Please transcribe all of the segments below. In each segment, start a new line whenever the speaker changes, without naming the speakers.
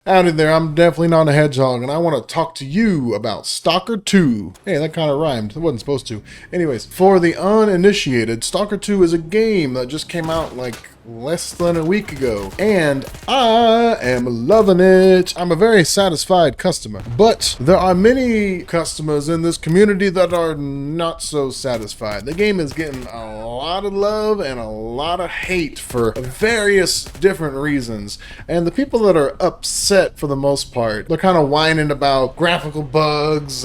Howdy there, I'm definitely not a hedgehog, and I want to talk to you about Stalker 2. Hey, that kind of rhymed. It wasn't supposed to. Anyways, for the uninitiated, Stalker 2 is a game that just came out like less than a week ago, and I am loving it. I'm a very satisfied customer, but there are many customers in this community that are not so satisfied. The game is getting a lot of love and a lot of hate for various different reasons, and the people that are upset for the most part, they're kind of whining about graphical bugs,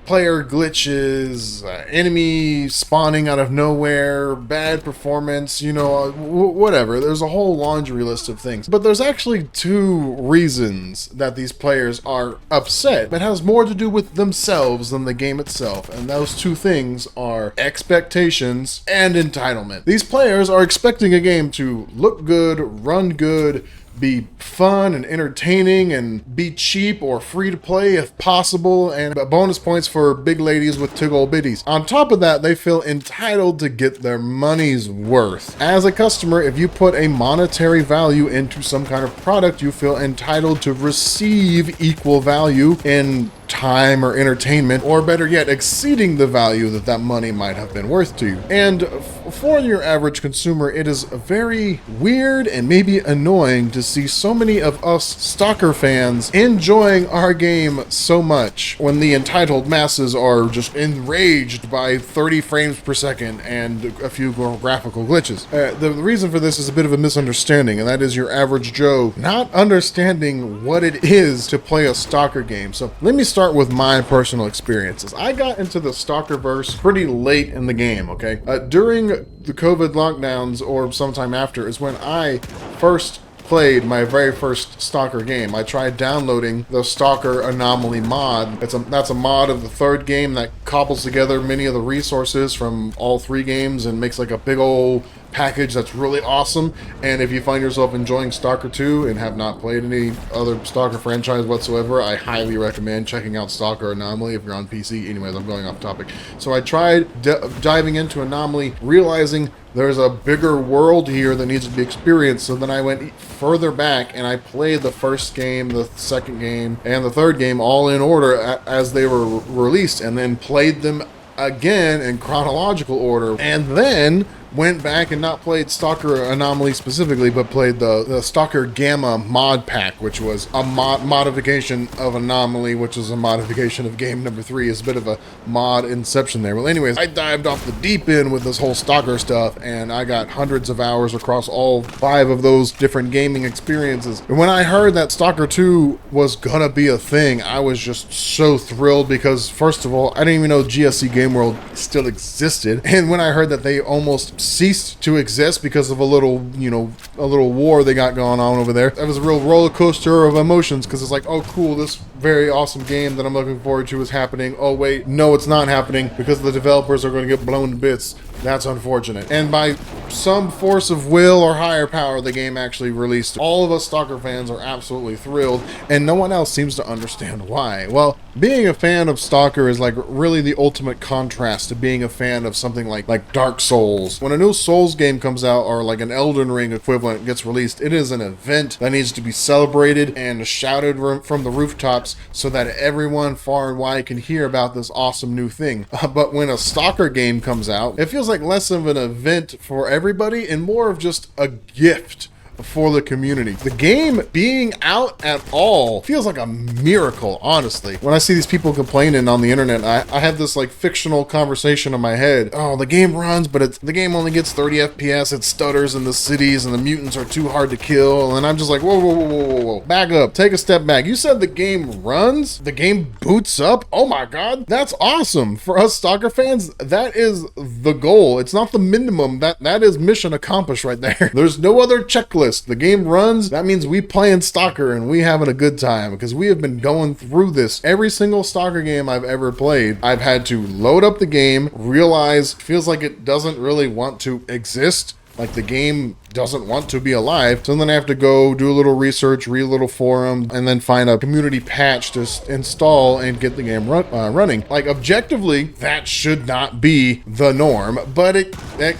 player glitches, enemy spawning out of nowhere, bad performance, whatever. There's a whole laundry list of things. But there's actually two reasons that these players are upset. It has more to do with themselves than the game itself. And those two things are expectations and entitlement. These players are expecting a game to look good, run good, be fun and entertaining, and be cheap or free to play if possible, and bonus points for big ladies with tig old bitties. On top of that, they feel entitled to get their money's worth. As a customer, if you put a monetary value into some kind of product, you feel entitled to receive equal value in time or entertainment, or better yet, exceeding the value that money might have been worth to you. And for your average consumer, it is very weird and maybe annoying to see so many of us Stalker fans enjoying our game so much when the entitled masses are just enraged by 30 frames per second and a few graphical glitches. The reason for this is a bit of a misunderstanding, and that is your average Joe not understanding what it is to play a Stalker game. So let me start with my personal experiences. I got into the Stalkerverse pretty late in the game, okay? During the COVID lockdowns or sometime after is when I first played my very first Stalker game. I tried downloading the Stalker Anomaly mod. That's a mod of the third game that cobbles together many of the resources from all three games and makes like a big old package that's really awesome. And if you find yourself enjoying Stalker 2 and have not played any other Stalker franchise whatsoever, I highly recommend checking out Stalker Anomaly if you're on PC. Anyways, I'm going off topic. So I tried diving into Anomaly, realizing there's a bigger world here that needs to be experienced. So then I went further back and I played the first game, the second game, and the third game all in order as they were released, and then played them again in chronological order, and then went back and not played Stalker Anomaly specifically, but played the Stalker Gamma mod pack, which was a modification of Anomaly, which is a modification of game number 3. It's a bit of a mod inception there. Well, anyways, I dived off the deep end with this whole Stalker stuff, and I got hundreds of hours across all 5 of those different gaming experiences. And when I heard that Stalker 2 was gonna be a thing, I was just so thrilled because, first of all, I didn't even know GSC Game World still existed. And when I heard that they almost ceased to exist because of a little war they got going on over there, it was a real roller coaster of emotions, because it's like, oh cool, this very awesome game that I'm looking forward to is happening. Oh wait, no, it's not happening because the developers are going to get blown to bits. That's unfortunate. And by some force of will or higher power, the game actually released. All of us Stalker fans are absolutely thrilled, and no one else seems to understand why. Well, being a fan of Stalker is like really the ultimate contrast to being a fan of something like Dark Souls. When a new Souls game comes out, or like an Elden Ring equivalent gets released, it is an event that needs to be celebrated and shouted from the rooftops so that everyone far and wide can hear about this awesome new thing. But when a Stalker game comes out, it feels like less of an event for everybody and more of just a gift for the community. The game being out at all feels like a miracle, honestly. When I see these people complaining on the internet, I have this like fictional conversation in my head. Oh, the game runs, but the game only gets 30 FPS, it stutters in the cities, and the mutants are too hard to kill. And I'm just like, whoa, whoa, whoa, whoa, whoa, whoa. Back up, take a step back. You said the game runs? The game boots up? Oh my god, that's awesome. For us Stalker fans, that is the goal. It's not the minimum, that is mission accomplished right there. There's no other checklist. The game runs, that means we playing Stalker and we having a good time, because we have been going through this. Every single Stalker game I've ever played, I've had to load up the game, realize it feels like it doesn't really want to exist, like the game doesn't want to be alive. So then I have to go do a little research, read a little forum, and then find a community patch to install and get the game running. Like, objectively, that should not be the norm, but it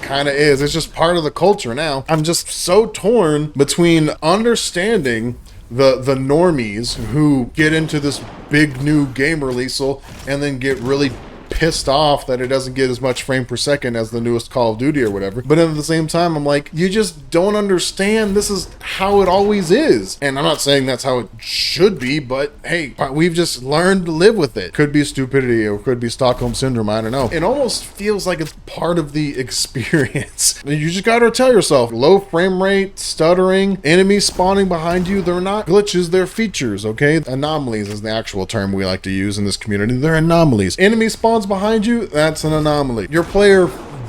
kind of is. It's just part of the culture now. I'm just so torn between understanding the normies who get into this big new game release and then get really pissed off that it doesn't get as much frame per second as the newest Call of Duty or whatever. But at the same time, I'm like, you just don't understand this is how it always is. And I'm not saying that's how it should be, but hey, we've just learned to live with it. Could be stupidity or could be Stockholm Syndrome, I don't know. It almost feels like it's part of the experience. You just gotta tell yourself, low frame rate, stuttering, enemies spawning behind you, they're not glitches, they're features, okay? Anomalies is the actual term we like to use in this community. They're anomalies. Enemy spawns behind you, that's an anomaly. Your player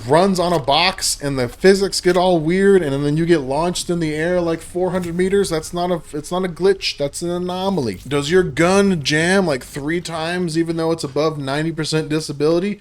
runs on a box and the physics get all weird and then you get launched in the air like 400 meters, it's not a glitch, that's an anomaly. Does your gun jam like 3 times even though it's above 90% durability?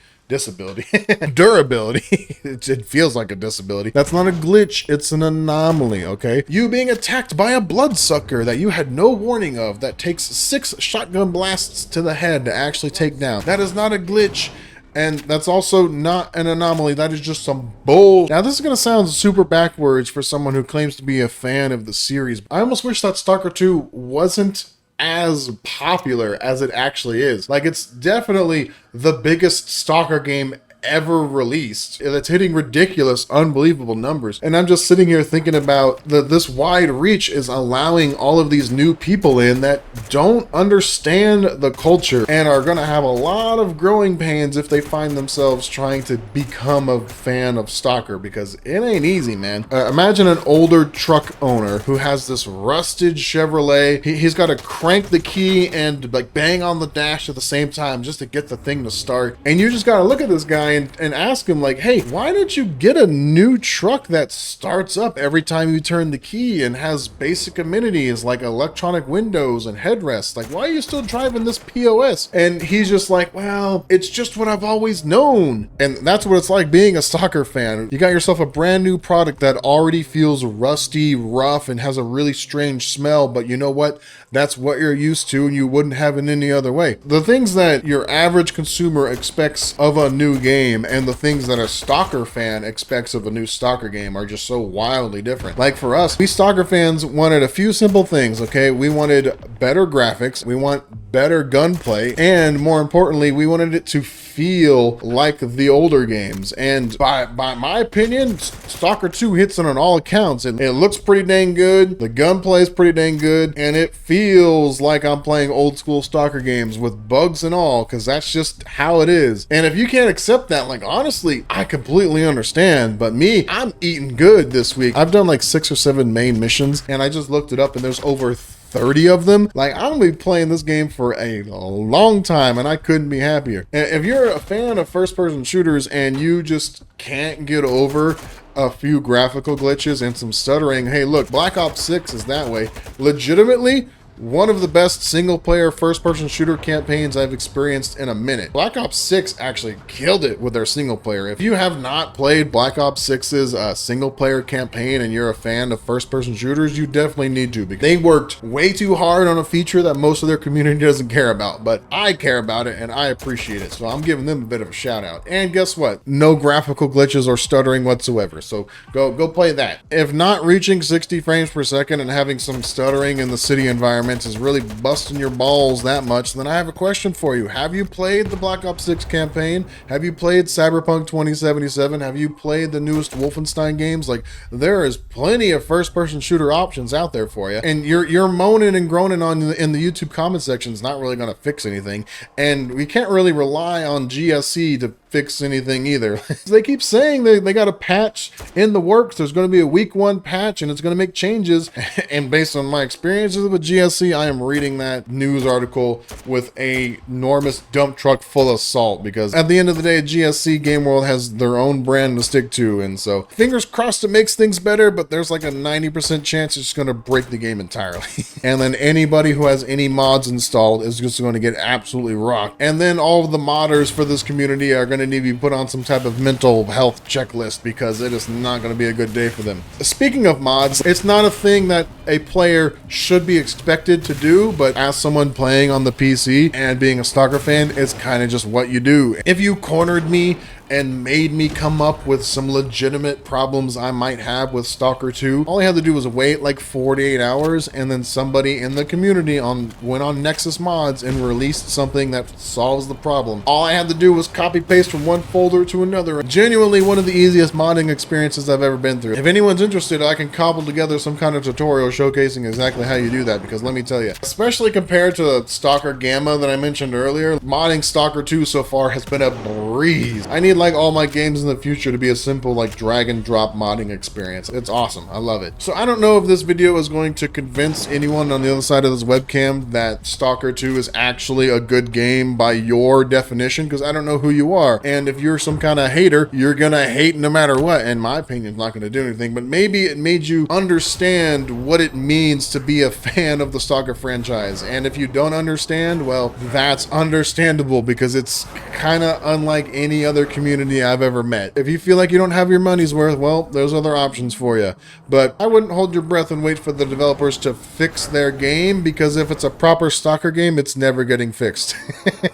It feels like a disability. That's not a glitch, it's an anomaly, okay? You being attacked by a bloodsucker that you had no warning of that takes 6 shotgun blasts to the head to actually take down. That is not a glitch. And that's also not an anomaly. That is just some bull. Now, this is going to sound super backwards for someone who claims to be a fan of the series. I almost wish that Stalker 2 wasn't as popular as it actually is. Like, it's definitely the biggest Stalker game ever released. It's hitting ridiculous, unbelievable numbers. And I'm just sitting here thinking about this wide reach is allowing all of these new people in that don't understand the culture and are going to have a lot of growing pains if they find themselves trying to become a fan of Stalker, because it ain't easy, man. Imagine an older truck owner who has this rusted Chevrolet. He's got to crank the key and like bang on the dash at the same time just to get the thing to start. And you just got to look at this guy and ask him like, hey, why don't you get a new truck that starts up every time you turn the key and has basic amenities like electronic windows and headrests? Like, why are you still driving this POS? And he's just like, well, it's just what I've always known. And that's what it's like being a Stalker fan. You got yourself a brand new product that already feels rusty, rough, and has a really strange smell, but you know what? That's what you're used to and you wouldn't have it any other way. The things that your average consumer expects of a new game and the things that a Stalker fan expects of a new Stalker game are just so wildly different. Like for us, we Stalker fans wanted a few simple things, okay? We wanted better graphics, we want better gunplay, and more importantly, we wanted it to feel like the older games. And by my opinion, Stalker 2 hits on all accounts. It looks pretty dang good, the gunplay is pretty dang good, and it feels like I'm playing old school Stalker games with bugs and all, because that's just how it is. And if you can't accept that, like honestly, I completely understand. But me, I'm eating good this week. I've done like 6 or 7 main missions, and I just looked it up and there's over 30 of them. Like, I'm gonna be playing this game for a long time and I couldn't be happier. And if you're a fan of first-person shooters and you just can't get over a few graphical glitches and some stuttering, hey look, Black Ops 6 is that way. Legitimately one of the best single-player first-person shooter campaigns I've experienced in a minute. Black Ops 6 actually killed it with their single-player. If you have not played Black Ops 6's single-player campaign and you're a fan of first-person shooters, you definitely need to, because they worked way too hard on a feature that most of their community doesn't care about, but I care about it and I appreciate it, so I'm giving them a bit of a shout-out. And guess what? No graphical glitches or stuttering whatsoever, so go play that. If not reaching 60 frames per second and having some stuttering in the city environment is really busting your balls that much, then I have a question for you. Have you played the Black Ops 6 campaign? Have you played Cyberpunk 2077? Have you played the newest Wolfenstein games? Like, there is plenty of first-person shooter options out there for you. And you're moaning and groaning in the YouTube comment section is not really going to fix anything. And we can't really rely on GSC to fix anything either. They keep saying they got a patch in the works. There's going to be a week 1 patch and it's going to make changes. And based on my experiences with GSC, I am reading that news article with a enormous dump truck full of salt, because at the end of the day, GSC Game World has their own brand to stick to. And so fingers crossed it makes things better, but there's like a 90% chance it's going to break the game entirely. And then anybody who has any mods installed is just going to get absolutely rocked. And then all of the modders for this community are going to need to be put on some type of mental health checklist, because it is not going to be a good day for them. Speaking of mods, it's not a thing that a player should be expected to do, but as someone playing on the PC and being a Stalker fan, it's kind of just what you do. If you cornered me and made me come up with some legitimate problems I might have with Stalker 2. All I had to do was wait like 48 hours, and then somebody in the community went on Nexus Mods and released something that solves the problem. All I had to do was copy paste from one folder to another. Genuinely one of the easiest modding experiences I've ever been through. If anyone's interested, I can cobble together some kind of tutorial showcasing exactly how you do that, because let me tell you, especially compared to Stalker Gamma that I mentioned earlier, modding Stalker 2 so far has been a breeze. I need like all my games in the future to be a simple like drag and drop modding experience. It's awesome. I love it. So I don't know if this video is going to convince anyone on the other side of this webcam that Stalker 2 is actually a good game by your definition, because I don't know who you are. And if you're some kind of hater, you're gonna hate no matter what. In my opinion, it's not gonna do anything, but maybe it made you understand what it means to be a fan of the Stalker franchise. And if you don't understand, well, that's understandable, because it's kind of unlike any other community I've ever met. If you feel like you don't have your money's worth, well, there's other options for you. But I wouldn't hold your breath and wait for the developers to fix their game, because if it's a proper Stalker game, it's never getting fixed.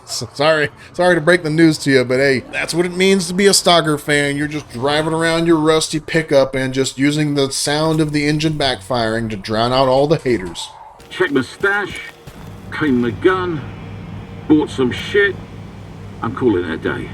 So sorry to break the news to you, but hey, that's what it means to be a Stalker fan. You're just driving around your rusty pickup and just using the sound of the engine backfiring to drown out all the haters.
Check my stash, clean my gun, bought some shit. I'm calling it a day.